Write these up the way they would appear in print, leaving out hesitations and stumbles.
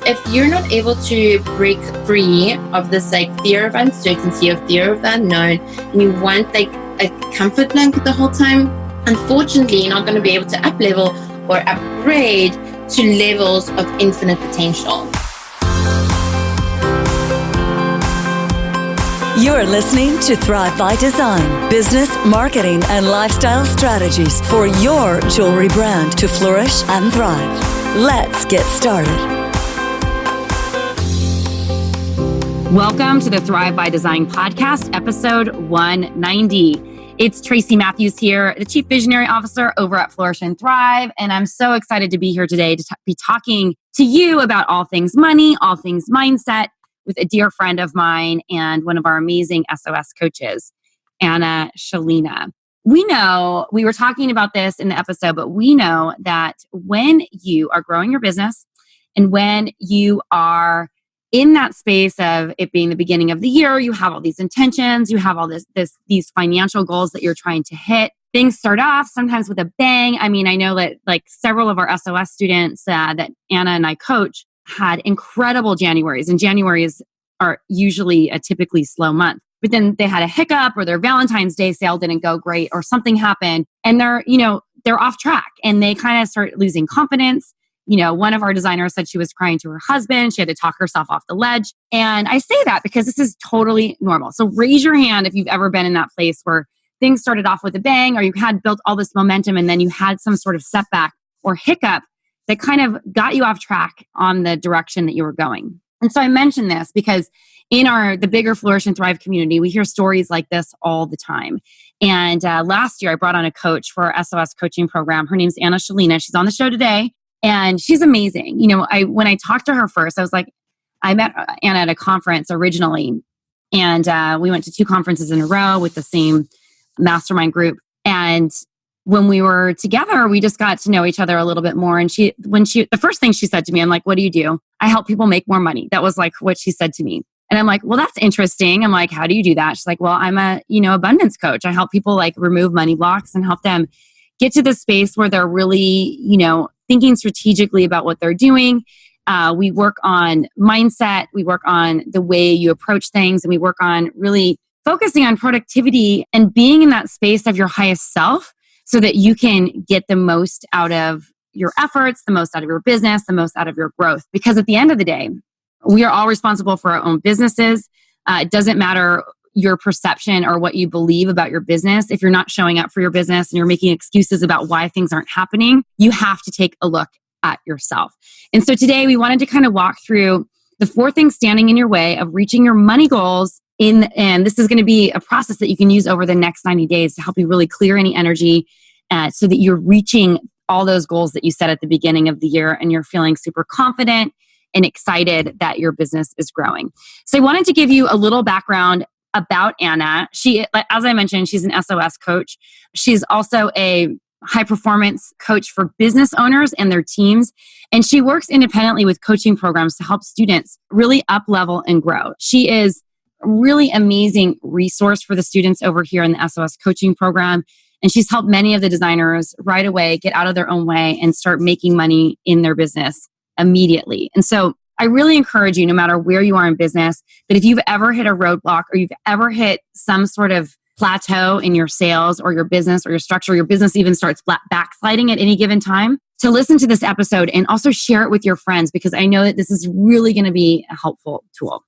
if you're not able to break free of this like fear of uncertainty, or fear of the unknown, and you want like a comfort blanket the whole time, unfortunately, you're not going to be able to up level or upgrade to levels of infinite potential. You're listening to Thrive by Design, business, marketing, and lifestyle strategies for your jewelry brand to flourish and thrive. Let's get started. Welcome to the Thrive by Design podcast, episode 190. It's Tracy Matthews here, the Chief Visionary Officer over at Flourish and Thrive. And I'm so excited to be here today to be talking to you about all things money, all things mindset, with a dear friend of mine and one of our amazing SOS coaches, Anna Shalina. We know, we were talking about this in the episode, but we know that when you are growing your business and when you are in that space of it being the beginning of the year, you have all these intentions, you have all these financial goals that you're trying to hit. Things start off sometimes with a bang. I mean, I know that like several of our SOS students that Anna and I coach had incredible Januaries, and Januaries are usually a typically slow month. But then they had a hiccup, or their Valentine's Day sale didn't go great, or something happened, and they're off track, and they kind of start losing confidence. One of our designers said she was crying to her husband. She had to talk herself off the ledge. And I say that because this is totally normal. So raise your hand if you've ever been in that place where things started off with a bang, or you had built all this momentum and then you had some sort of setback or hiccup that kind of got you off track on the direction that you were going. And so I mentioned this because in the bigger Flourish and Thrive community, we hear stories like this all the time. And last year, I brought on a coach for our SOS coaching program. Her name's Anna Shalina. She's on the show today, and she's amazing. When I talked to her first, I was like, I met Anna at a conference originally, and we went to 2 conferences in a row with the same mastermind group. And when we were together, we just got to know each other a little bit more. And the first thing she said to me, I'm like, what do you do? I help people make more money. That was like what she said to me. And I'm like, well, that's interesting. I'm like, how do you do that? She's like, well, I'm a, abundance coach. I help people like remove money blocks and help them get to the space where they're really, thinking strategically about what they're doing. We work on mindset. We work on the way you approach things. And we work on really focusing on productivity and being in that space of your highest self, so that you can get the most out of your efforts, the most out of your business, the most out of your growth. Because at the end of the day, we are all responsible for our own businesses. It doesn't matter your perception or what you believe about your business. If you're not showing up for your business and you're making excuses about why things aren't happening, you have to take a look at yourself. And so today we wanted to kind of walk through the 4 things standing in your way of reaching your money goals. And this is going to be a process that you can use over the next 90 days to help you really clear any energy so that you're reaching all those goals that you set at the beginning of the year, and you're feeling super confident and excited that your business is growing. So I wanted to give you a little background about Anna. She, as I mentioned, she's an SOS coach. She's also a high performance coach for business owners and their teams. And she works independently with coaching programs to help students really up level and grow. She is a really amazing resource for the students over here in the SOS coaching program. And she's helped many of the designers right away get out of their own way and start making money in their business immediately. And so I really encourage you, no matter where you are in business, that if you've ever hit a roadblock or you've ever hit some sort of plateau in your sales or your business or your structure, your business even starts backsliding at any given time, to listen to this episode and also share it with your friends, because I know that this is really going to be a helpful tool.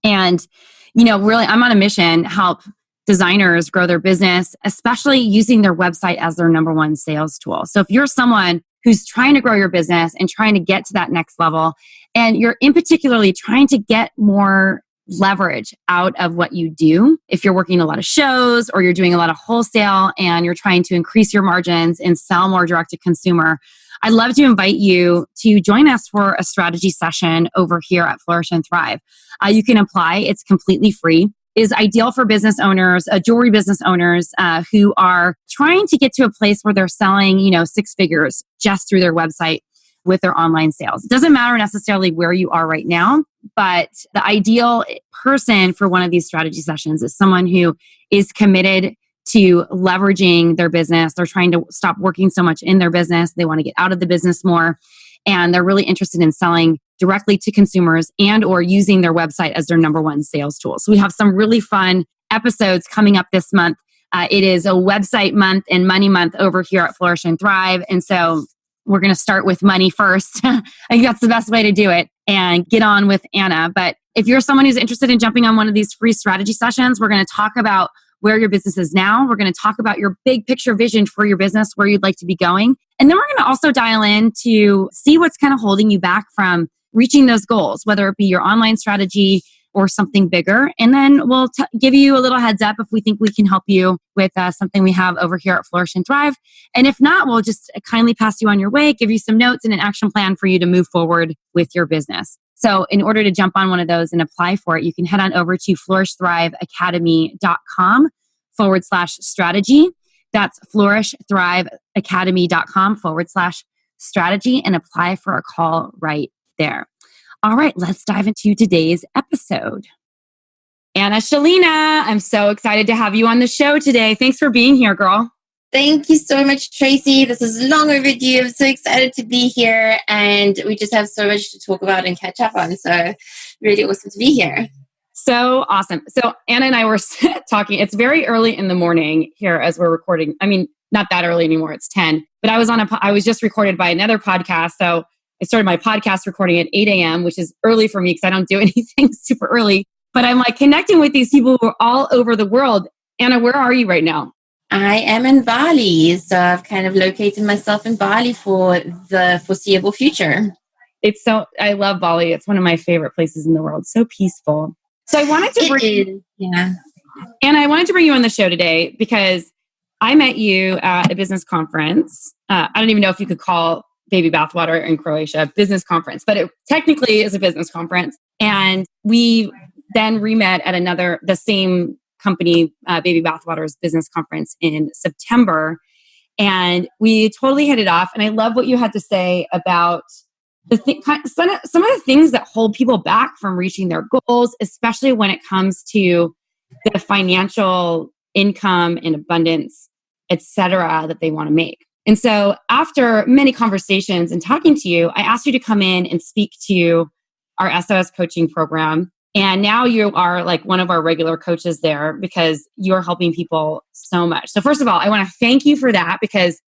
And, really, I'm on a mission to help designers grow their business, especially using their website as their number one sales tool. So if you're someone who's trying to grow your business and trying to get to that next level, and you're in particularly trying to get more leverage out of what you do, if you're working a lot of shows or you're doing a lot of wholesale and you're trying to increase your margins and sell more direct to consumer, I'd love to invite you to join us for a strategy session over here at Flourish and Thrive. You can apply. It's completely free. Is ideal for business owners, jewelry business owners who are trying to get to a place where they're selling, 6 figures just through their website with their online sales. It doesn't matter necessarily where you are right now, but the ideal person for one of these strategy sessions is someone who is committed to leveraging their business. They're trying to stop working so much in their business. They want to get out of the business more. And they're really interested in selling directly to consumers and or using their website as their number one sales tool. So we have some really fun episodes coming up this month. It is a website month and money month over here at Flourish and Thrive. And so we're going to start with money first. I think that's the best way to do it and get on with Anna. But if you're someone who's interested in jumping on one of these free strategy sessions, we're going to talk about where your business is now. We're going to talk about your big picture vision for your business, where you'd like to be going. And then we're going to also dial in to see what's kind of holding you back from reaching those goals, whether it be your online strategy or something bigger. And then we'll give you a little heads up if we think we can help you with something we have over here at Flourish and Thrive. And if not, we'll just kindly pass you on your way, give you some notes and an action plan for you to move forward with your business. So in order to jump on one of those and apply for it, you can head on over to flourishthriveacademy.com/strategy. That's flourishthriveacademy.com/strategy and apply for a call right there. All right, let's dive into today's episode. Anna Shalina, I'm so excited to have you on the show today. Thanks for being here, girl. Thank you so much, Tracy. This is long overdue. I'm so excited to be here, and we just have so much to talk about and catch up on. So really awesome to be here. So awesome. So Anna and I were talking. It's very early in the morning here as we're recording. I mean, not that early anymore. It's 10. But I was just recorded by another podcast. So I started my podcast recording at 8 a.m., which is early for me because I don't do anything super early. But I'm like connecting with these people who are all over the world. Anna, where are you right now? I am in Bali. So I've kind of located myself in Bali for the foreseeable future. I love Bali. It's one of my favorite places in the world. So peaceful. So I wanted to Anna, I wanted to bring you on the show today because I met you at a business conference. I don't even know if you could call Baby Bathwater in Croatia a business conference, but it technically is a business conference. And we then re-met at the same company, Baby Bathwater's business conference in September. And we totally hit it off. And I love what you had to say about some of the things that hold people back from reaching their goals, especially when it comes to the financial income and abundance, et cetera, that they want to make. And so after many conversations and talking to you, I asked you to come in and speak to our SOS coaching program. And now you are like one of our regular coaches there because you're helping people so much. So first of all, I want to thank you for that because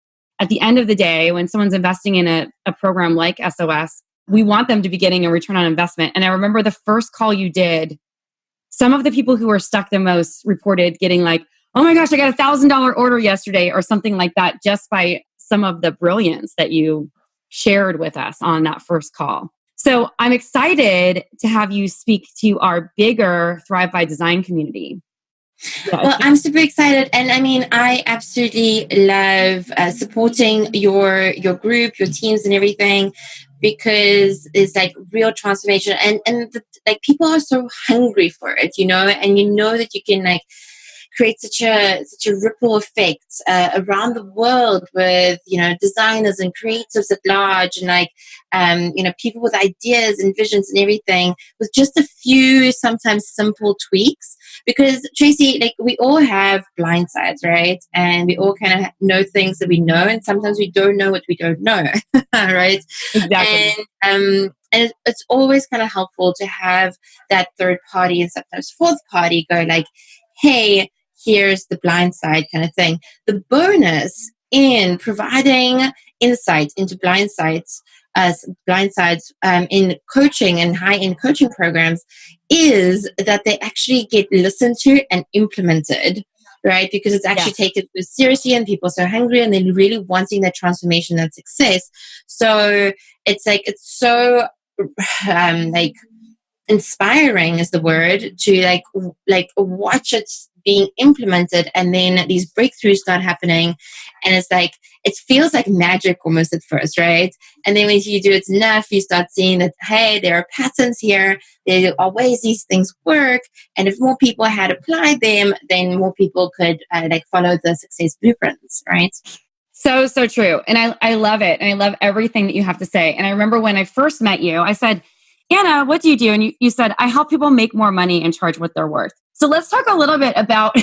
at the end of the day, when someone's investing in a program like SOS, we want them to be getting a return on investment. And I remember the first call you did, some of the people who were stuck the most reported getting like, oh my gosh, I got $1,000 order yesterday or something like that, just by some of the brilliance that you shared with us on that first call. So I'm excited to have you speak to our bigger Thrive by Design community. Yeah, well, I'm super excited. And I mean, I absolutely love supporting your group, your teams and everything, because it's like real transformation. And people are so hungry for it, and you know that you can like create such a ripple effect around the world with designers and creatives at large, and people with ideas and visions and everything, with just a few sometimes simple tweaks. Because Tracy, like, we all have blind sides, right? And we all kind of know things that we know, and sometimes we don't know what we don't know, right? Exactly. And it's always kind of helpful to have that third party and sometimes fourth party go like, hey, here's the blind side kind of thing. The bonus in providing insight into blind sides in coaching and high-end coaching programs is that they actually get listened to and implemented, right? Because it's actually taken seriously and people are so hungry and they're really wanting that transformation and success. So it's so inspiring is the word to like watch it being implemented, and then these breakthroughs start happening, and it's like it feels like magic almost at first, right? And then when you do it enough, you start seeing that, hey, there are patterns here, there are ways these things work, and if more people had applied them, then more people could follow the success blueprints, right? So true. And I love it. And I love everything that you have to say. And I remember when I first met you, I said, Anna, what do you do? And you said, I help people make more money and charge what they're worth. So let's talk a little bit about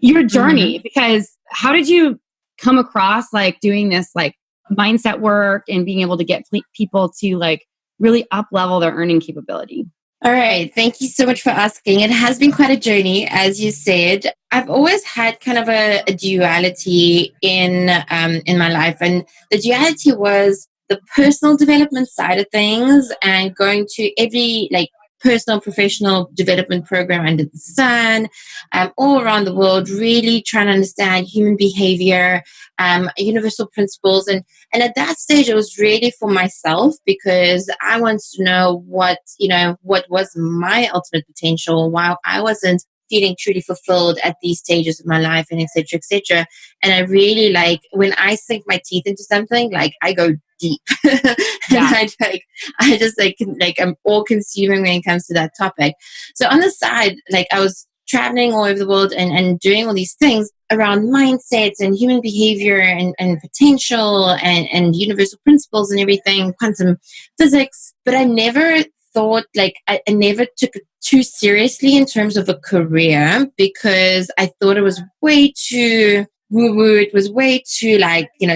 your journey, because how did you come across like doing this like mindset work and being able to get people to like really up level their earning capability? All right. Thank you so much for asking. It has been quite a journey, as you said. I've always had kind of a duality in my life, and the duality was the personal development side of things and going to every personal professional development program under the sun, all around the world, really trying to understand human behavior, universal principles. And at that stage, it was really for myself because I wanted to know what was my ultimate potential while I wasn't feeling truly fulfilled at these stages of my life, and et cetera, et cetera. And I really when I sink my teeth into something, I go deep. And Yeah. I'm all consuming when it comes to that topic. So on the side, I was traveling all over the world and doing all these things around mindsets and human behavior and potential and universal principles and everything, quantum physics. But I never thought, I never took it too seriously in terms of a career because I thought it was way too woo-woo. It was way too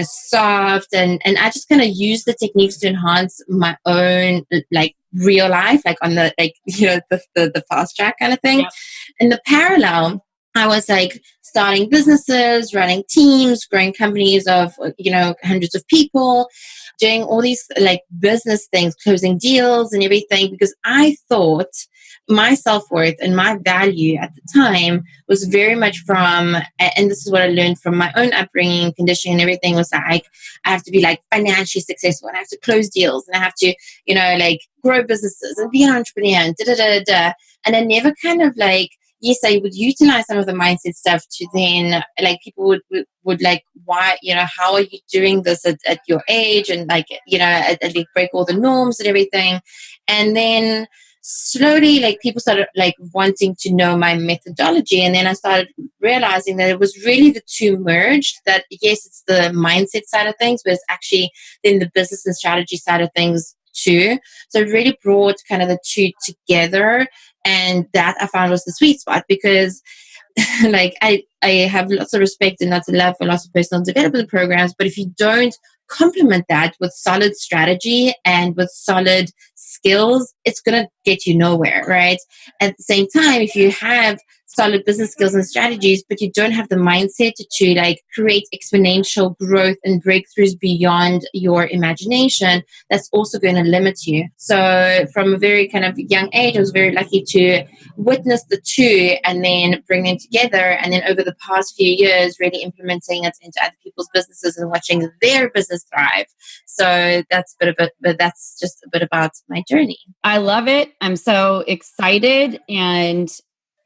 soft, and I just kind of used the techniques to enhance my own real life, on the the fast track kind of thing. Yeah. In the parallel, I was starting businesses, running teams, growing companies of hundreds of people, doing all these business things, closing deals and everything, because I thought my self-worth and my value at the time was very much from, and this is what I learned from my own upbringing, conditioning and everything, was I have to be financially successful, and I have to close deals, and I have to grow businesses and be an entrepreneur and da da da da. And I never kind of yes, I would utilize some of the mindset stuff to then people would why, how are you doing this at your age, and break all the norms and everything. And then slowly people started wanting to know my methodology, and then I started realizing that it was really the two merged, that yes, it's the mindset side of things, but it's actually then the business and strategy side of things too. So it really brought kind of the two together, and that I found was the sweet spot, because I have lots of respect and lots of love for lots of personal development programs, but if you don't complement that with solid strategy and with solid skills, it's going to get you nowhere, right? At the same time, if you have solid business skills and strategies, but you don't have the mindset to create exponential growth and breakthroughs beyond your imagination, that's also going to limit you. So from a very kind of young age, I was very lucky to witness the two and then bring them together. And then over the past few years, really implementing it into other people's businesses and watching their business thrive. So that's that's just a bit about my journey. I love it. I'm so excited. And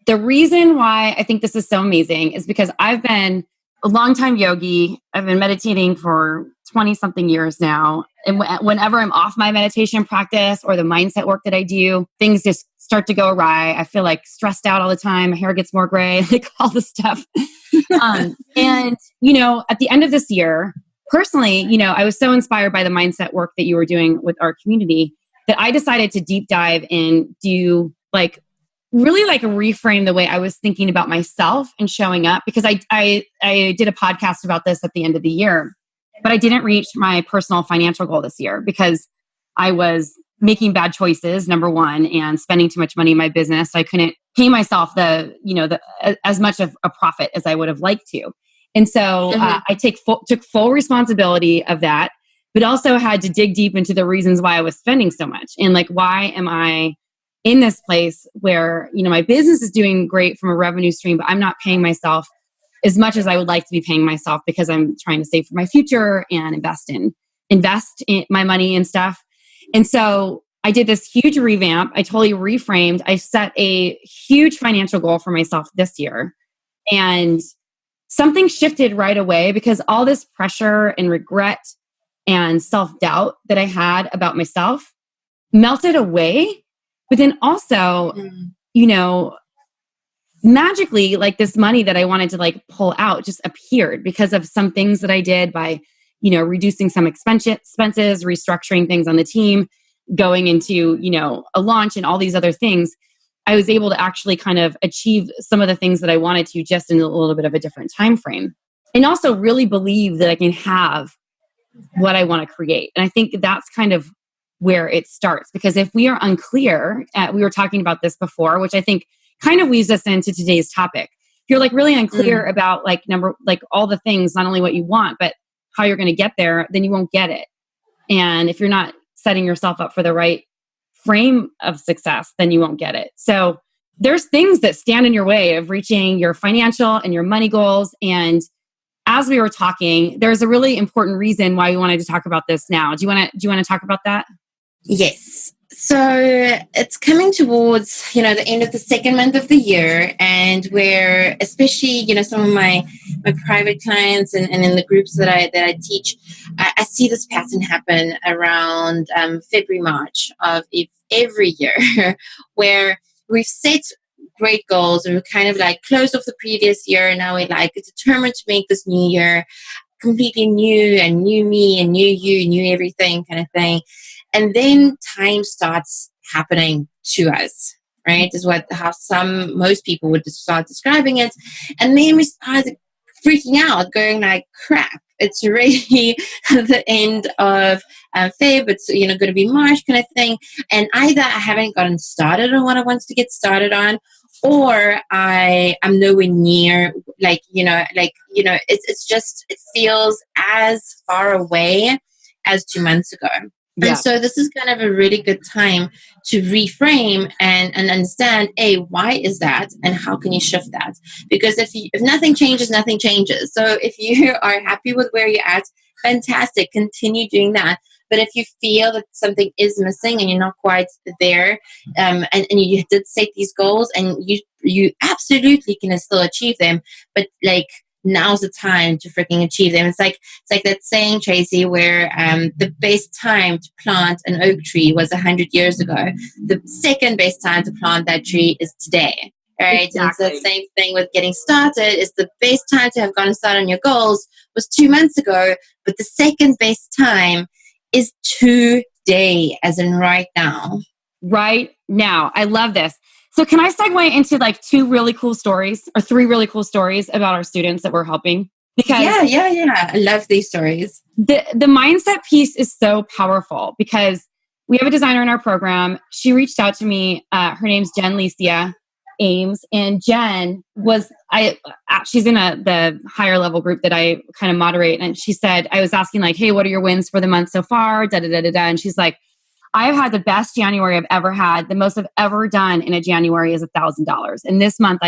the reason why I think this is so amazing is because I've been a longtime yogi. I've been meditating for 20 something years now. And whenever I'm off my meditation practice or the mindset work that I do, things just start to go awry. I feel stressed out all the time. My hair gets more gray, all this stuff. And, at the end of this year, personally, I was so inspired by the mindset work that you were doing with our community that I decided to deep dive and do really reframe the way I was thinking about myself and showing up, because I did a podcast about this at the end of the year, but I didn't reach my personal financial goal this year because I was making bad choices, number one, and spending too much money in my business. I couldn't pay myself as much of a profit as I would have liked to. And so I took full responsibility of that, but also had to dig deep into the reasons why I was spending so much. And why am I in this place where, my business is doing great from a revenue stream, but I'm not paying myself as much as I would like to be paying myself because I'm trying to save for my future and invest in my money and stuff. And so I did this huge revamp. I totally reframed. I set a huge financial goal for myself this year. And something shifted right away because all this pressure and regret and self-doubt that I had about myself melted away. But then also, magically, this money that I wanted to pull out just appeared because of some things that I did by, reducing some expenses, restructuring things on the team, going into, a launch and all these other things. I was able to actually kind of achieve some of the things that I wanted to just in a little bit of a different time frame. And also really believe that I can have what I want to create. And I think that's kind of where it starts. Because if we are unclear, we were talking about this before, which I think kind of weaves us into today's topic. If you're like really unclear about like all the things, not only what you want, but how you're going to get there, then you won't get it. And if you're not setting yourself up for the right frame of success, then you won't get it. So there's things that stand in your way of reaching your financial and your money goals. And as we were talking, there's a really important reason why we wanted to talk about this now. Do you want to talk about that? Yes. So it's coming towards, the end of the second month of the year, and where especially, some of my private clients and in the groups that I teach, I see this pattern happen around February, March of every year where we've set great goals and we're kind of like closed off the previous year, and now we're like determined to make this new year completely new, and new me and new you, new everything kind of thing. And then time starts happening to us, right? Is how most people would start describing it. And then we start freaking out, going like, crap, it's already the end of Feb, it's going to be March kind of thing. And either I haven't gotten started on what I want to get started on, or I'm nowhere near, it's just, it feels as far away as 2 months ago. Yeah. And so this is kind of a really good time to reframe and understand, why is that, and how can you shift that? Because if nothing changes, nothing changes. So if you are happy with where you're at, fantastic, continue doing that. But if you feel that something is missing and you're not quite there, and you did set these goals, and you absolutely can still achieve them, but like, now's the time to freaking achieve them. It's like that saying, Tracy, where the best time to plant an oak tree was 100 years ago. The second best time to plant that tree is today. Right? Exactly. And it's the same thing with getting started. Is the best time to have gotten started on your goals was 2 months ago, but the second best time is today, as in right now. Right now. I love this. So can I segue into like three really cool stories about our students that we're helping? Because yeah. I love these stories. The mindset piece is so powerful because we have a designer in our program. She reached out to me. Her name's Jen Licia Ames, and Jen she's in the higher level group that I kind of moderate. And she said, I was asking like, hey, what are your wins for the month so far? And she's like, I've had the best January I've ever had. The most I've ever done in a January is $1,000. And this month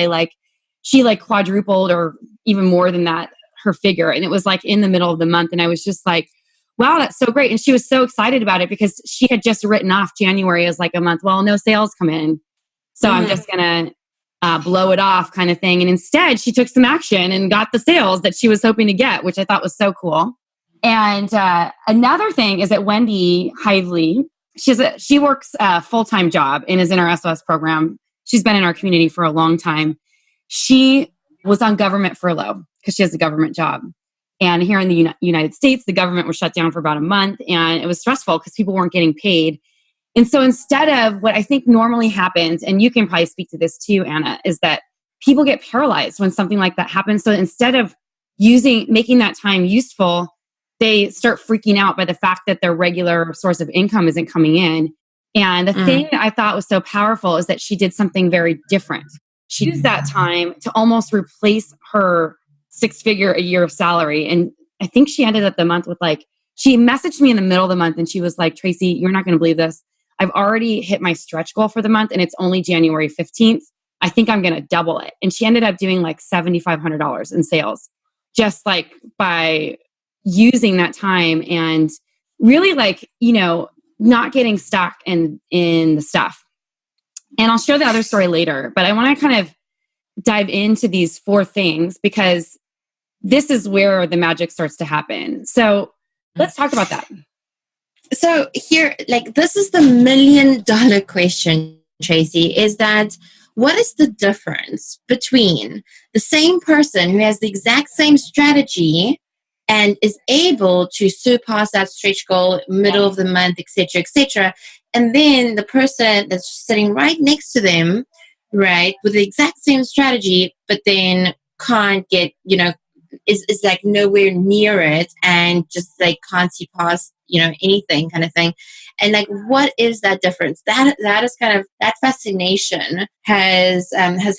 she quadrupled or even more than that, her figure. And it was like in the middle of the month. And I was just like, wow, that's so great. And she was so excited about it because she had just written off January as like a month. Well, no sales come in. So I'm just going to blow it off kind of thing. And instead she took some action and got the sales that she was hoping to get, which I thought was so cool. And another thing is that Wendy Hively, she works a full-time job and is in our SOS program. She's been in our community for a long time. She was on government furlough because she has a government job. And here in the United States, the government was shut down for about a month, and it was stressful because people weren't getting paid. And so instead of what I think normally happens, and you can probably speak to this too, Anna, is that people get paralyzed when something like that happens. So instead of making that time useful, they start freaking out by the fact that their regular source of income isn't coming in. And the thing that I thought was so powerful is that she did something very different. She used that time to almost replace her 6-figure a year salary. And I think she ended up the month with she messaged me in the middle of the month and she was like, Tracy, you're not going to believe this. I've already hit my stretch goal for the month and it's only January 15th. I think I'm going to double it. And she ended up doing like $7,500 in sales just by using that time and really not getting stuck in the stuff. And I'll share the other story later, but I want to kind of dive into these 4 things because this is where the magic starts to happen. So let's talk about that. So here, this is the $1 million question, Tracy, is that what is the difference between the same person who has the exact same strategy and is able to surpass that stretch goal middle of the month, et cetera, and then the person that's sitting right next to them, right, with the exact same strategy, but then can't get, is nowhere near it and just can't see past, anything kind of thing. And like, what is that difference? That is kind of, that fascination has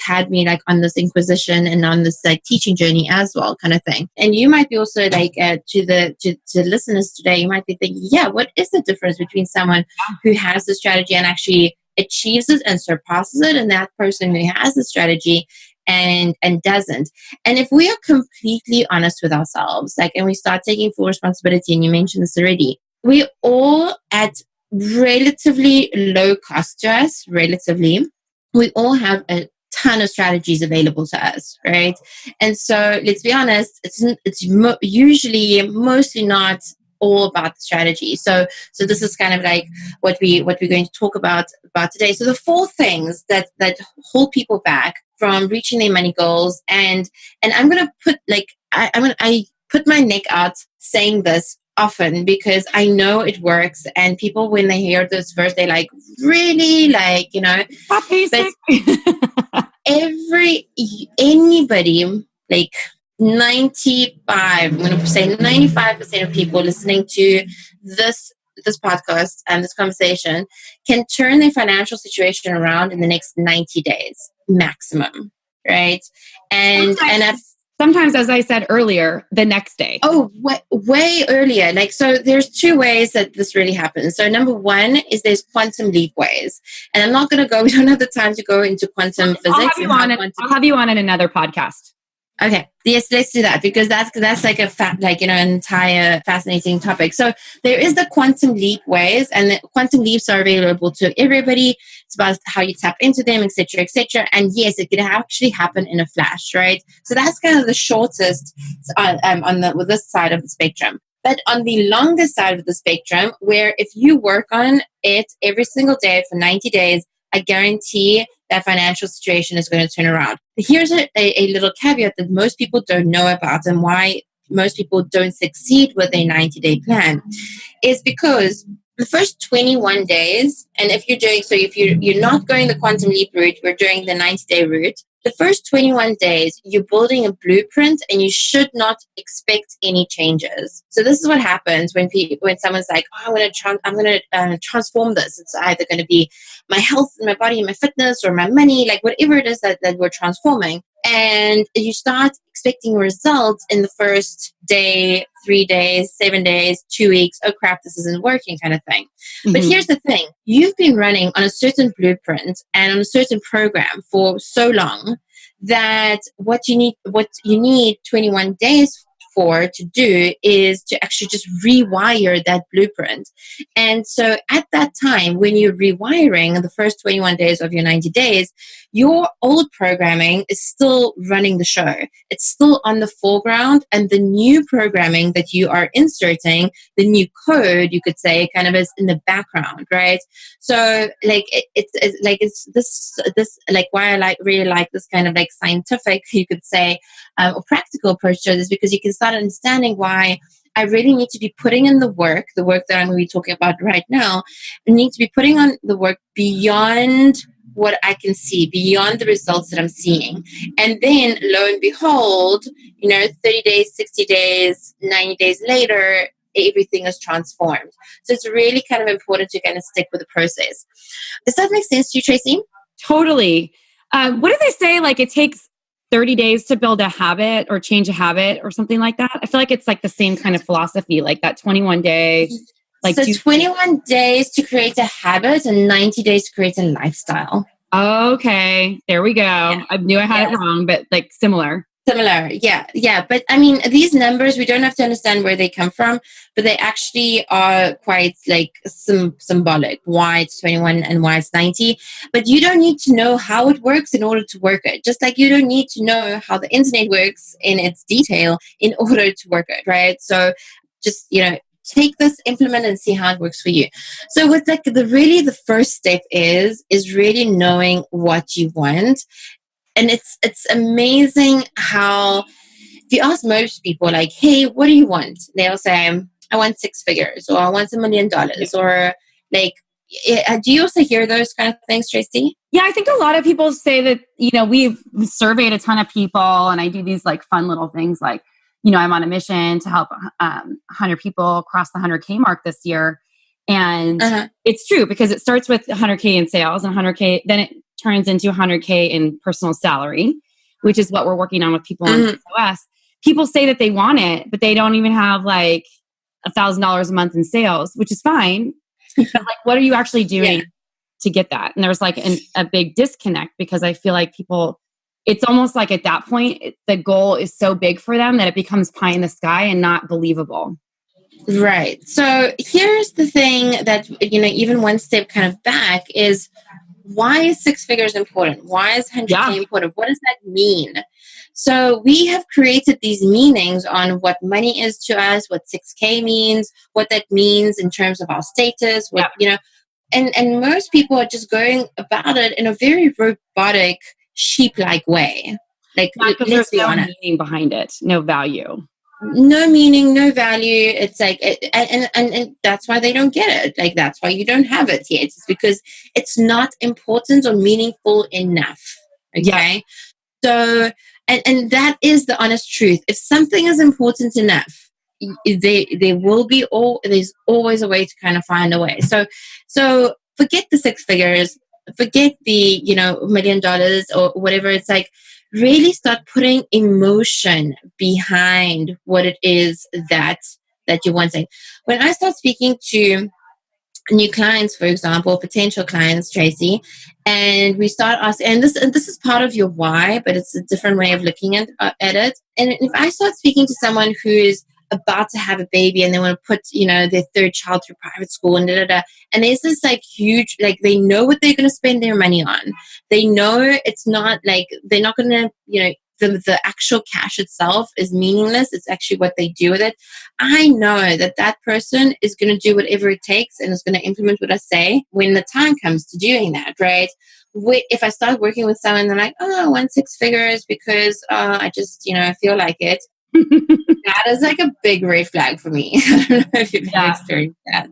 had me like on this inquisition and on this like teaching journey as well, kind of thing. And you might be also like to listeners today, you might be thinking, yeah, what is the difference between someone who has the strategy and actually achieves it and surpasses it, and that person who has the strategy and doesn't? And if we are completely honest with ourselves, like, and we start taking full responsibility, and you mentioned this already, we all at relatively low cost to us, we all have a ton of strategies available to us, right? And so let's be honest, it's usually mostly not all about the strategy. So this is kind of like what we're going to talk about today. So the 4 things that hold people back from reaching their money goals, and I'm going to put like I put my neck out saying this often because I know it works, and people, when they hear this verse, they like, really, like, you know, but anybody, like 95, I'm going to say 95% of people listening to this podcast and this conversation can turn their financial situation around in the next 90 days maximum, right? And sometimes, as I said earlier, the next day. Oh, way earlier. Like, so there's 2 ways that this really happens. So number 1 is there's quantum leap ways. And I'm not going to go, we don't have the time to go into quantum physics. I'll have you on in another podcast. Okay. Yes, let's do that, because that's like an entire fascinating topic. So there is the quantum leap ways, and the quantum leaps are available to everybody. It's about how you tap into them, etc., etc. And yes, it can actually happen in a flash, right? So that's kind of the shortest with this side of the spectrum. But on the longer side of the spectrum, where if you work on it every single day for 90 days, I guarantee that financial situation is going to turn around. Here's a little caveat that most people don't know about, and why most people don't succeed with a 90-day plan is because the first 21 days, and if you're not going the quantum leap route, we're doing the 90-day route. The first 21 days, you're building a blueprint, and you should not expect any changes. So this is what happens when someone's like, oh, I'm going to transform this. It's either going to be my health and my body and my fitness, or my money, like whatever it is that we're transforming. And you start expecting results in the first day, 3 days, 7 days, 2 weeks. Oh crap, this isn't working, kind of thing. Mm-hmm. But here's the thing. You've been running on a certain blueprint and on a certain program for so long that what you need 21 days to do is to actually just rewire that blueprint. And so at that time, when you're rewiring the first 21 days of your 90 days, your old programming is still running the show. It's still on the foreground, and the new programming that you are inserting, the new code, you could say, kind of is in the background, right? So like it's this like why I really like this kind of like scientific, you could say, or practical approach to this, because you can start understanding why I really need to be putting in the work that I'm going to be talking about right now. I need to be putting on the work beyond what I can see, beyond the results that I'm seeing. And then lo and behold, 30 days, 60 days, 90 days later, everything is transformed. So it's really kind of important to kind of stick with the process. Does that make sense to you, Tracy? Totally. What do they say? Like it takes 30 days to build a habit or change a habit or something like that? I feel like it's like the same kind of philosophy, like that 21 day. Like so 21 days to create a habit and 90 days to create a lifestyle. Okay. There we go. Yeah. I knew I had it wrong, but like similar. Yeah. But I mean, these numbers, we don't have to understand where they come from, but they actually are quite like symbolic, why it's 21 and why it's 90. But you don't need to know how it works in order to work it. Just like you don't need to know how the internet works in its detail in order to work it, right? So just, take this, implement, and see how it works for you. So with like the first step is really knowing what you want. And it's amazing how if you ask most people like, hey, what do you want? They'll say, I want 6 figures, or I want $1 million, or like, do you also hear those kind of things, Tracy? Yeah, I think a lot of people say that, we've surveyed a ton of people, and I do these like fun little things like, I'm on a mission to help 100 people cross the 100K mark this year. And it's true because it starts with 100K in sales and 100K, then it turns into 100K in personal salary, which is what we're working on with people in SOS. People say that they want it, but they don't even have like $1,000 a month in sales, which is fine. But like, what are you actually doing to get that? And there's like a big disconnect because I feel like people, it's almost like at that point, the goal is so big for them that it becomes pie in the sky and not believable. Right. So here's the thing that, even one step kind of back is, why is 6 figures important? Why is 100K important? What does that mean? So we have created these meanings on what money is to us, what 6K means, what that means in terms of our status, and most people are just going about it in a very robotic, sheep-like way. Like, there's no meaning behind it, no value. No meaning, no value. It's like, and that's why they don't get it. Like, that's why you don't have it yet. It's because it's not important or meaningful enough. Okay. So, and that is the honest truth. If something is important enough, there's always a way to kind of find a way. So forget the 6 figures, forget the, $1 million or whatever. It's like, really start putting emotion behind what it is that you're wanting. When I start speaking to new clients, for example, potential clients, Tracy, and we start asking, and this is part of your why, but it's a different way of looking at it. And if I start speaking to someone who's about to have a baby and they want to put, their 3rd child through private school and and there's this like huge, like, they know what they're going to spend their money on. They know it's not like, they're not going to, the actual cash itself is meaningless. It's actually what they do with it. I know that person is going to do whatever it takes and is going to implement what I say when the time comes to doing that, right? If I start working with someone, they're like, I want 6 figures because I just, I feel like it. That is like a big red flag for me. I don't know if you've ever experienced that.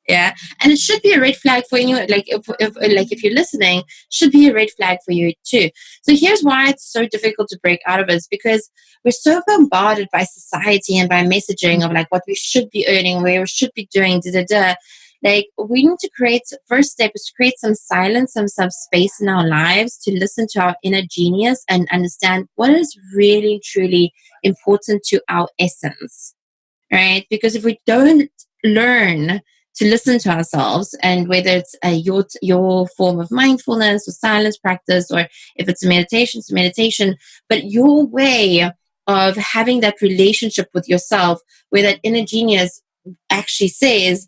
Yeah, and it should be a red flag for you. Like, if you're listening, should be a red flag for you too. So here's why it's so difficult to break out of it, because we're so bombarded by society and by messaging of like what we should be earning, where we should be doing, Like, we need to first step is to create some silence, some space in our lives to listen to our inner genius and understand what is really, truly important to our essence, right? Because if we don't learn to listen to ourselves, and whether it's your form of mindfulness or silence practice, or if it's meditation, but your way of having that relationship with yourself where that inner genius actually says,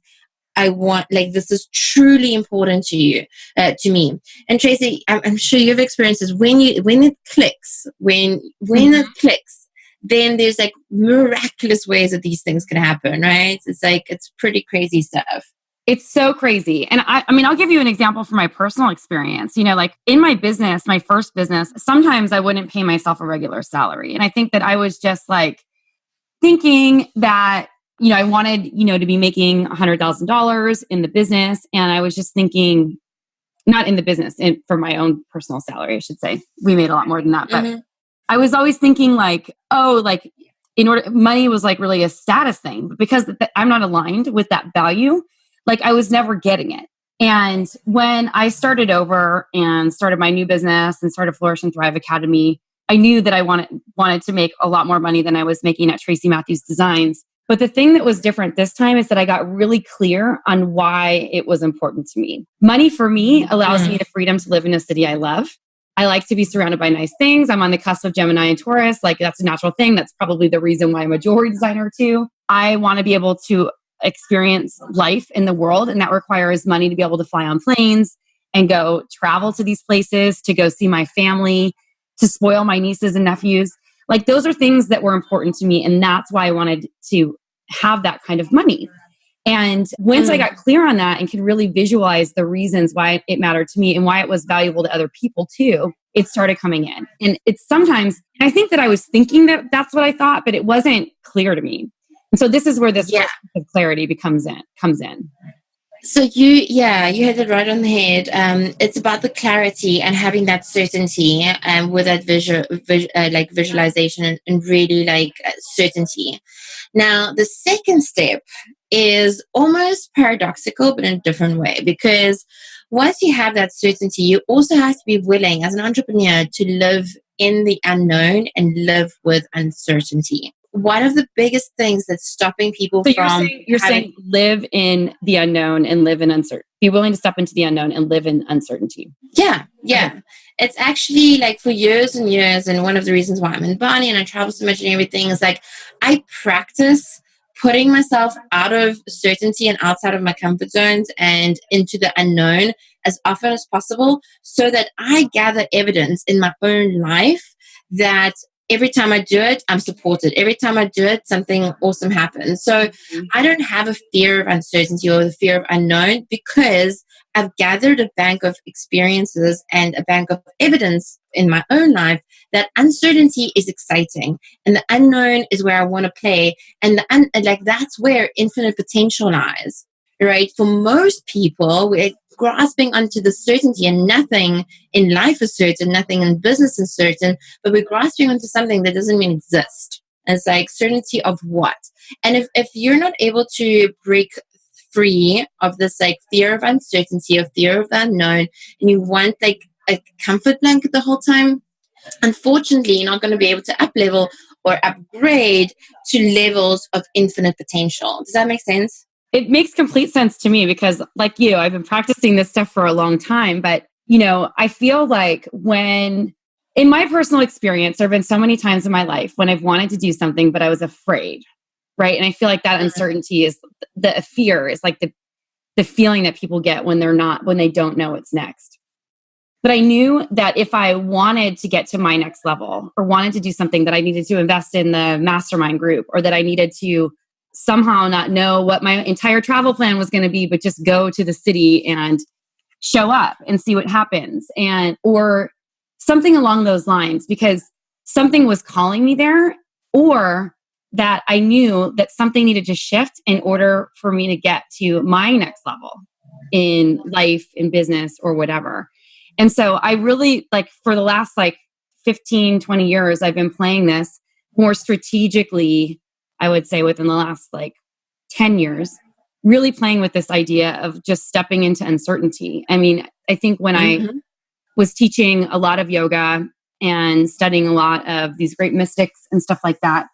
I want, like, this is truly important to you, to me. And Tracy, I'm sure you've experienced this. When it clicks, when it clicks, then there's like miraculous ways that these things can happen, right? It's like, it's pretty crazy stuff. It's so crazy. And I mean, I'll give you an example from my personal experience. Like in my business, my first business, sometimes I wouldn't pay myself a regular salary. And I think that I was just like thinking that, I wanted, to be making $100,000 in the business. And I was just thinking, not in the business, for my own personal salary, I should say. We made a lot more than that. But I was always thinking like, money was like really a status thing. But because I'm not aligned with that value, like I was never getting it. And when I started over and started my new business and started Flourish and Thrive Academy, I knew that I wanted to make a lot more money than I was making at Tracy Matthews Designs. But the thing that was different this time is that I got really clear on why it was important to me. Money for me allows me the freedom to live in a city I love. I like to be surrounded by nice things. I'm on the cusp of Gemini and Taurus. Like, that's a natural thing. That's probably the reason why I'm a jewelry designer too. I want to be able to experience life in the world, and that requires money to be able to fly on planes and go travel to these places, to go see my family, to spoil my nieces and nephews. Like, those are things that were important to me, and that's why I wanted to have that kind of money. And once I got clear on that and could really visualize the reasons why it mattered to me and why it was valuable to other people too, it started coming in. And it's sometimes, I think that I was thinking that that's what I thought, but it wasn't clear to me. And so this is where this clarity comes in. So you hit it right on the head. It's about the clarity and having that certainty, with that visualization and really like certainty. Now, the second step is almost paradoxical, but in a different way. Because once you have that certainty, you also have to be willing as an entrepreneur to live in the unknown and live with uncertainty. One of the biggest things that's stopping people So from you're saying live in the unknown and live in uncertainty. Be willing to step into the unknown and live in uncertainty. Yeah. Okay. It's actually like for years and years, and one of the reasons why I'm in Bali and I travel so much and everything is like I practice putting myself out of certainty and outside of my comfort zones and into the unknown as often as possible, so that I gather evidence in my own life that every time I do it, I'm supported. Every time I do it, something awesome happens. So I don't have a fear of uncertainty or the fear of unknown, because I've gathered a bank of experiences and a bank of evidence in my own life that uncertainty is exciting and the unknown is where I want to play. And that's where infinite potential lies, right? For most people, we're grasping onto the certainty, and nothing in life is certain, nothing in business is certain, but we're grasping onto something that doesn't even exist. And it's like certainty of what? And if you're not able to break free of this like fear of uncertainty or fear of the unknown, and you want like a comfort blanket the whole time, unfortunately you're not going to be able to up level or upgrade to levels of infinite potential. Does that make sense? It makes complete sense to me, because like you, I've been practicing this stuff for a long time, but I feel like when, in my personal experience, there have been so many times in my life when I've wanted to do something, but I was afraid, right? And I feel like that uncertainty is the fear, is like the feeling that people get when they don't know what's next. But I knew that if I wanted to get to my next level or wanted to do something, that I needed to invest in the mastermind group, or that I needed to somehow not know what my entire travel plan was going to be, but just go to the city and show up and see what happens, or something along those lines, because something was calling me there, or that I knew that something needed to shift in order for me to get to my next level in life, in business, or whatever. And so I really, like, for the last 15, 20 years, I've been playing this more strategically, I would say within the last 10 years, really playing with this idea of just stepping into uncertainty. I mean, I think when I was teaching a lot of yoga and studying a lot of these great mystics and stuff like that,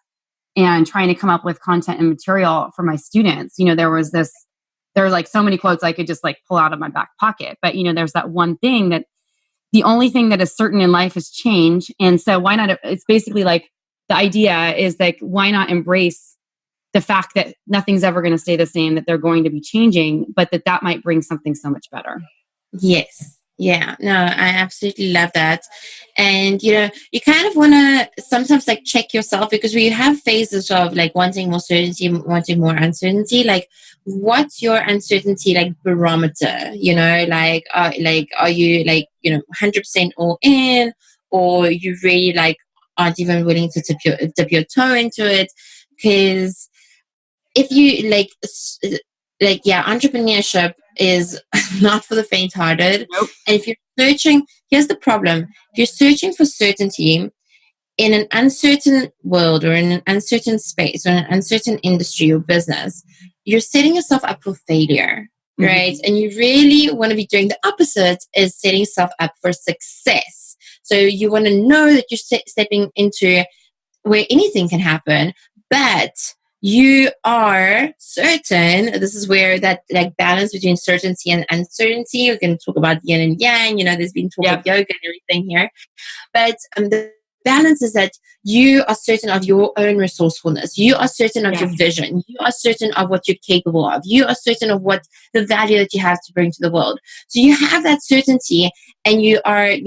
and trying to come up with content and material for my students, there were so many quotes I could just pull out of my back pocket. But, there's that one thing that the only thing that is certain in life is change. And so why not? It's basically the idea is why not embrace the fact that nothing's ever going to stay the same, that they're going to be changing, but that might bring something so much better. Yes. Yeah, no, I absolutely love that. And, you kind of want to sometimes check yourself, because we have phases of wanting more certainty, wanting more uncertainty. What's your uncertainty barometer? Are you 100% all in, or you really aren't even willing to dip your toe into it? Because if you entrepreneurship is not for the faint-hearted. Nope. And if you're searching, here's the problem. If you're searching for certainty in an uncertain world, or in an uncertain space, or in an uncertain industry or business, you're setting yourself up for failure, right? And you really want to be doing the opposite, is setting yourself up for success. So you want to know that you're stepping into where anything can happen, but you are certain. This is where that balance between certainty and uncertainty. We can talk about yin and yang. There's been talk of yoga and everything here, but the balance is that you are certain of your own resourcefulness. You are certain of your vision. You are certain of what you're capable of. You are certain of what the value that you have to bring to the world. So you have that certainty, and you are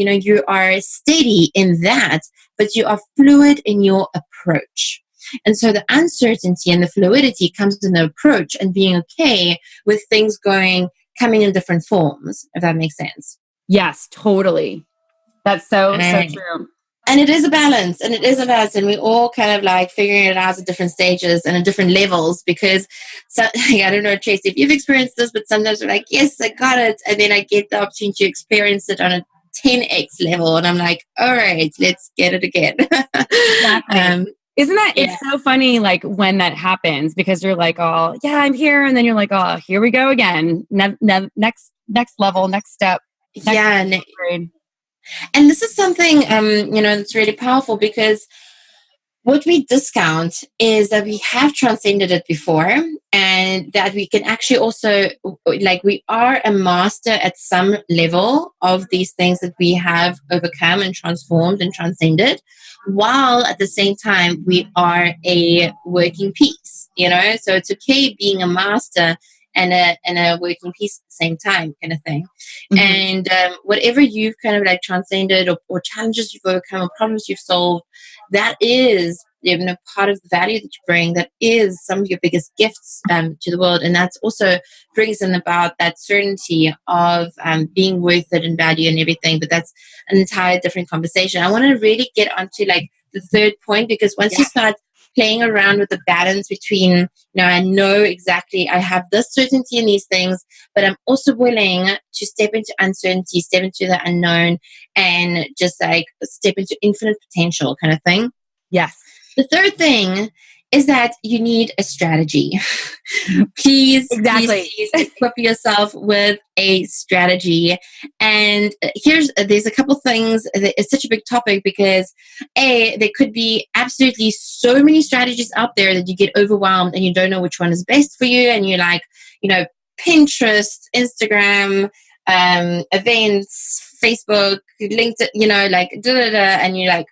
steady in that, but you are fluid in your approach. And so the uncertainty and the fluidity comes in the approach, and being okay with things coming in different forms, if that makes sense. Yes, totally. That's so true. And it is a balance, and we all kind of figuring it out at different stages and at different levels, because I don't know, Tracy, if you've experienced this, but sometimes we're like, yes, I got it. And then I get the opportunity to experience it on a 10x level, and I'm like, all right, let's get it again. Exactly. Isn't that, Yeah. it's so funny, like when that happens, because you're like, oh yeah, I'm here. And then you're like, oh, here we go again. Next level, next step, next Yeah. grade. And this is something, that's really powerful, because what we discount is that we have transcended it before, and that we can actually also, like, we are a master at some level of these things that we have overcome and transformed and transcended, while at the same time we are a working piece, so it's okay being a master and a working piece at the same time, kind of thing. Mhm. And whatever you've kind of like transcended, or challenges you've overcome, or problems you've solved, that is part of the value that you bring. That is some of your biggest gifts to the world, and that's also brings in about that certainty of being worth it and value and everything. But that's an entire different conversation. I want to really get onto like the third point, because once you start playing around with the balance between, I know exactly I have this certainty in these things, but I'm also willing to step into uncertainty, step into the unknown, and just like step into infinite potential kind of thing. Yes. The third thing is that you need a strategy. Please equip yourself with a strategy. And there's a couple things. It's such a big topic, because there could be absolutely so many strategies out there that you get overwhelmed and you don't know which one is best for you. And you're like, Pinterest, Instagram, events, Facebook, LinkedIn, like and you're like,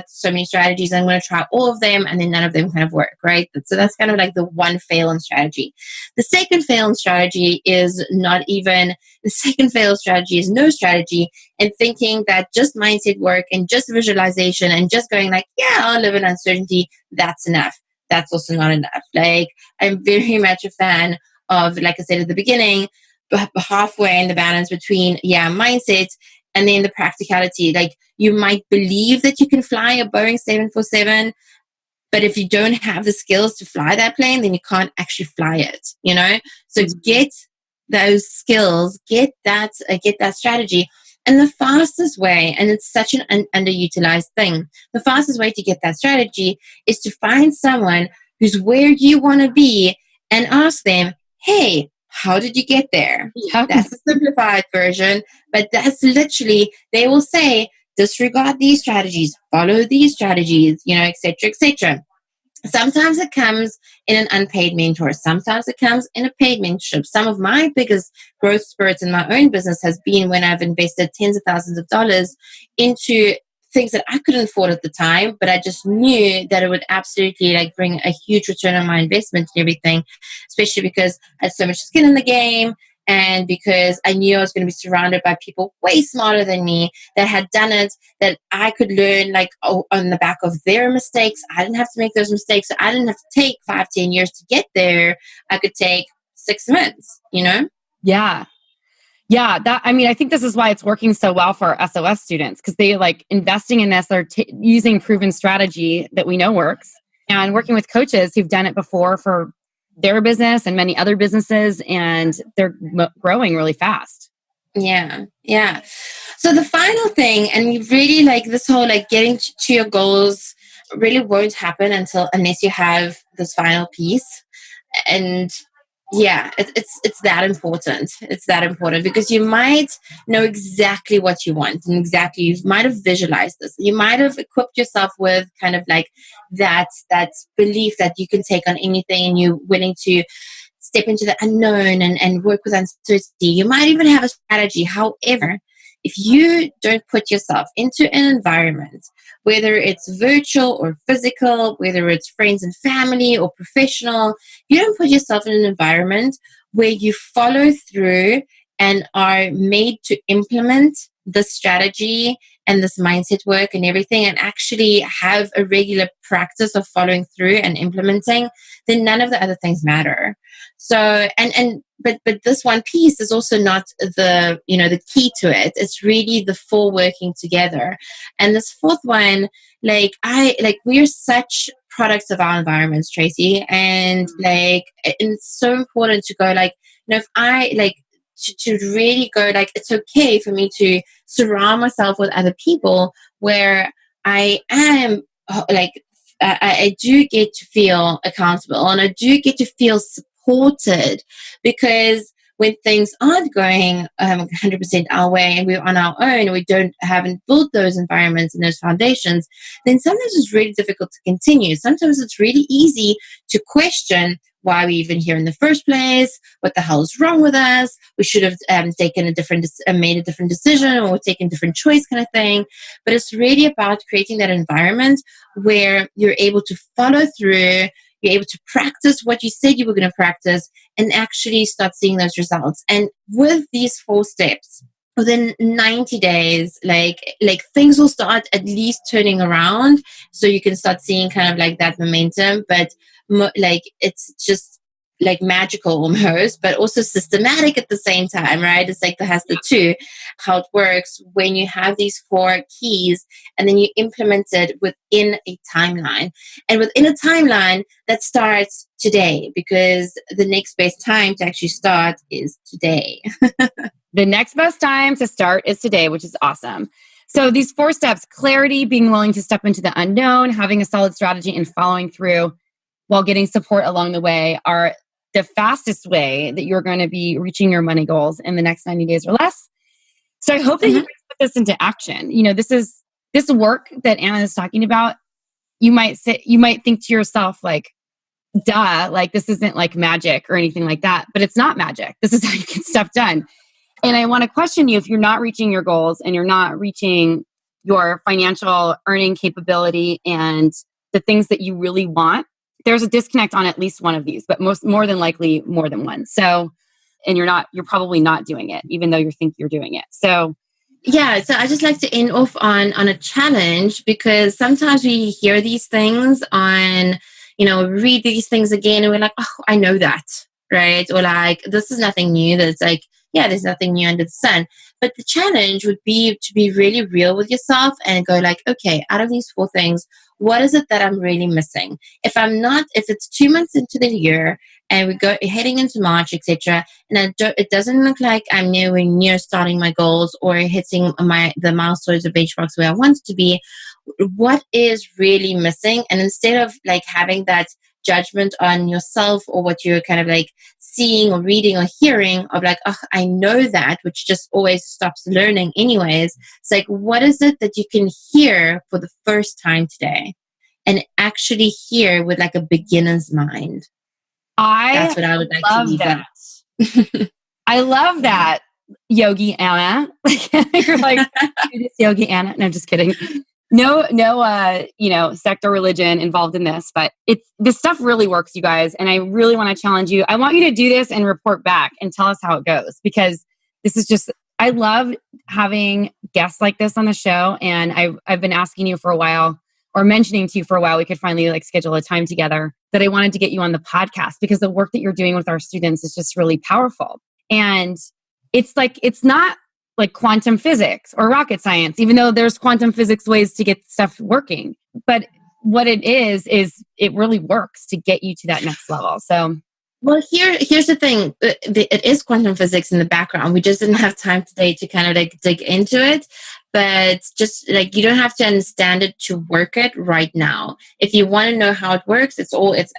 so many strategies. I'm going to try all of them, and then none of them kind of work, right? So that's kind of like the one fail in strategy. The second fail in strategy is no strategy, and thinking that just mindset work and just visualization and just going like, yeah, I'll live in uncertainty, that's enough. That's also not enough. Like, I'm very much a fan of, like I said at the beginning, halfway in the balance between mindset and then the practicality. Like, you might believe that you can fly a Boeing 747, but if you don't have the skills to fly that plane, then you can't actually fly it. So get those skills, get that strategy. And the fastest way, and it's such an underutilized thing, the fastest way to get that strategy is to find someone who's where you want to be and ask them, hey, how did you get there? Yep. That's a simplified version, but that's literally, they will say, disregard these strategies, follow these strategies, etc., etc. Sometimes it comes in an unpaid mentor. Sometimes it comes in a paid mentorship. Some of my biggest growth spurts in my own business has been when I've invested tens of thousands of dollars into things that I couldn't afford at the time, but I just knew that it would absolutely like bring a huge return on my investment and everything, especially because I had so much skin in the game, and because I knew I was going to be surrounded by people way smarter than me that had done it, that I could learn like on the back of their mistakes. I didn't have to make those mistakes. So I didn't have to take 5-10 years to get there. I could take 6 months, Yeah. Yeah, I think this is why it's working so well for our SOS students, because they like investing in this. They're using proven strategy that we know works, and working with coaches who've done it before for their business and many other businesses, and they're growing really fast. Yeah. So the final thing, and you really like this whole like getting to your goals really won't happen unless you have this final piece. And it's that important. It's that important, because you might know exactly what you want, and you might have visualized this. You might have equipped yourself with kind of like that belief that you can take on anything, and you're willing to step into the unknown and work with uncertainty. You might even have a strategy. However, if you don't put yourself into an environment, whether it's virtual or physical, whether it's friends and family or professional, you don't put yourself in an environment where you follow through and are made to implement the strategy and this mindset work and everything, and actually have a regular practice of following through and implementing, then none of the other things matter. So, but this one piece is also not the key to it. It's really the four working together. And this fourth one, we're such products of our environments, Tracy, and it's so important to go if I to really go it's okay for me to surround myself with other people where I am I do get to feel accountable, and I do get to feel supported, because when things aren't going 100% our way and we're on our own and we haven't built those environments and those foundations, then sometimes it's really difficult to continue. Sometimes it's really easy to question why we're even here in the first place, what the hell is wrong with us, we should have made a different decision, or taken a different choice, kind of thing. But it's really about creating that environment where you're able to follow through, you're able to practice what you said you were going to practice, and actually start seeing those results. And with these 4 steps, within 90 days, like things will start at least turning around, so you can start seeing kind of like that momentum. But like it's just like magical almost, but also systematic at the same time, right? It's like the has the two, how it works when you have these 4 keys and then you implement it within a timeline. And within a timeline that starts today, because the next best time to actually start is today. The next best time to start is today, which is awesome. So these 4 steps: clarity, being willing to step into the unknown, having a solid strategy, and following through while getting support along the way, are the fastest way that you're going to be reaching your money goals in the next 90 days or less. So I hope that you put this into action. You know, this work that Anna is talking about. You might think to yourself like, duh, like this isn't like magic or anything like that, but it's not magic. This is how you get stuff done. And I want to question you, if you're not reaching your goals and you're not reaching your financial earning capability and the things that you really want, there's a disconnect on at least one of these, but more than likely more than one. So, and you're probably not doing it, even though you think you're doing it. So yeah, so I just like to end off on a challenge, because sometimes we hear these things on, read these things again and we're like, oh, I know that, right? Or like, this is nothing new. That's like, yeah, there's nothing new under the sun. But the challenge would be to be really real with yourself and go like, okay, out of these 4 things, what is it that I'm really missing? If it's 2 months into the year and we go heading into March, etc., and it doesn't look like I'm nowhere near starting my goals or hitting the milestones or benchmarks where I want it to be, what is really missing? And instead of like having that judgment on yourself or what you're kind of like seeing or reading or hearing of like, oh, I know that, which just always stops learning anyways. It's like, what is it that you can hear for the first time today and actually hear with like a beginner's mind? That's what I would like to leave that. I love that, Yogi Anna. You're like, it's Yogi Anna. No, just kidding. No, sect or religion involved in this, but this stuff really works, you guys. And I really want to challenge you. I want you to do this and report back and tell us how it goes, because this is just, I love having guests like this on the show. And I've been asking you for a while, or mentioning to you for a while, we could finally like schedule a time together, that I wanted to get you on the podcast, because the work that you're doing with our students is just really powerful. And it's not like quantum physics or rocket science, even though there's quantum physics ways to get stuff working. But what it is it really works to get you to that next level. So, well, here's the thing. It is quantum physics in the background. We just didn't have time today to kind of like dig into it. But just like, you don't have to understand it to work it right now. If you want to know how it works, it's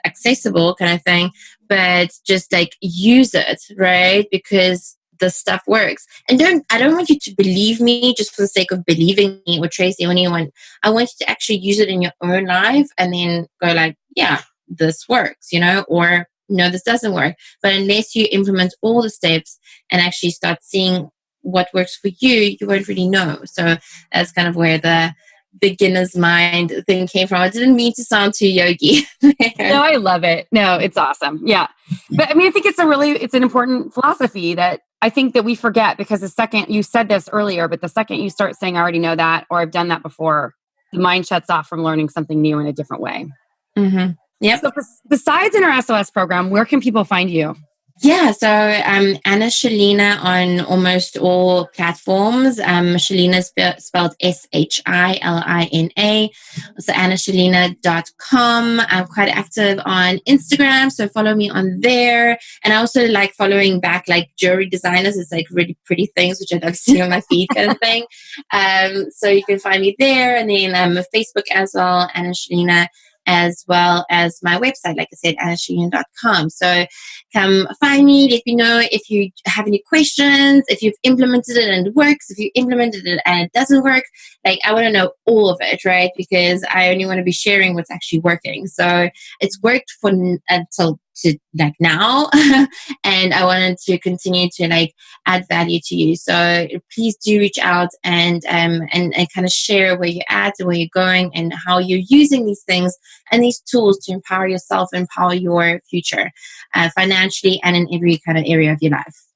accessible kind of thing. But just like use it, right? Because the stuff works. And I don't want you to believe me just for the sake of believing me or Tracy or anyone. I want you to actually use it in your own life and then go like, yeah, this works, or no, this doesn't work. But unless you implement all the steps and actually start seeing what works for you, you won't really know. So that's kind of where the beginner's mind thing came from. I didn't mean to sound too yogi. No, I love it. No, it's awesome. Yeah. But I mean, I think it's an important philosophy that I think that we forget, because the second you said this earlier, but the second you start saying, I already know that, or I've done that before, the mind shuts off from learning something new in a different way. Mm-hmm. Yeah. So besides in our SOS program, where can people find you? Yeah, so Anna Shalina on almost all platforms. Shalina spelled Shilina. So annashalina.com. I'm quite active on Instagram, so follow me on there. And I also like following back like jewelry designers. It's like really pretty things, which I love seeing on my feed kind of thing. So you can find me there. And then Facebook as well, Anna Shalina. as well as my website, like I said, annasheen.com. So come find me, let me know if you have any questions, if you've implemented it and it works, if you implemented it and it doesn't work. Like, I want to know all of it, right? Because I only want to be sharing what's actually working. So it's worked for until to like now, and I wanted to continue to like add value to you. So please do reach out and kind of share where you're at and where you're going and how you're using these things and these tools to empower yourself, empower your future, financially and in every kind of area of your life.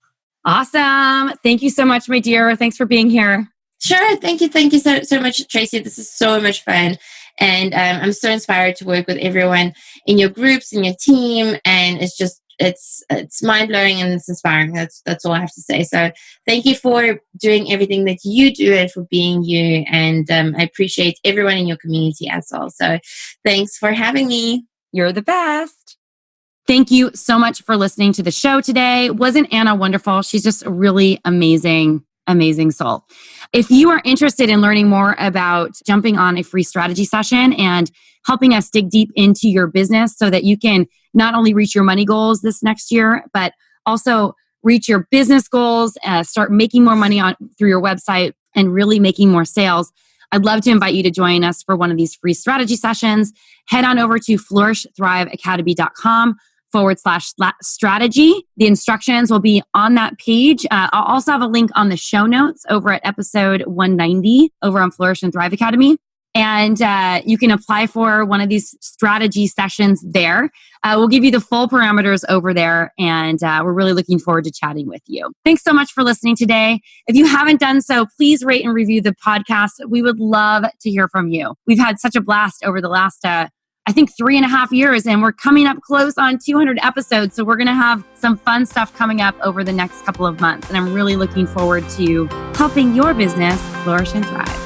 Awesome. Thank you so much, my dear. Thanks for being here. Sure. Thank you so much, Tracy. This is so much fun. And I'm so inspired to work with everyone in your groups, in your team. And it's mind-blowing and it's inspiring. That's all I have to say. So thank you for doing everything that you do and for being you. And I appreciate everyone in your community as well. So thanks for having me. You're the best. Thank you so much for listening to the show today. Wasn't Anna wonderful? She's just a really amazing soul. If you are interested in learning more about jumping on a free strategy session and helping us dig deep into your business so that you can not only reach your money goals this next year, but also reach your business goals, start making more money through your website and really making more sales, I'd love to invite you to join us for one of these free strategy sessions. Head on over to flourishthriveacademy.com/strategy. The instructions will be on that page. I'll also have a link on the show notes over at episode 190 over on Flourish and Thrive Academy. And you can apply for one of these strategy sessions there. We'll give you the full parameters over there. And we're really looking forward to chatting with you. Thanks so much for listening today. If you haven't done so, please rate and review the podcast. We would love to hear from you. We've had such a blast over the last 3.5 years, and we're coming up close on 200 episodes. So we're going to have some fun stuff coming up over the next couple of months. And I'm really looking forward to helping your business flourish and thrive.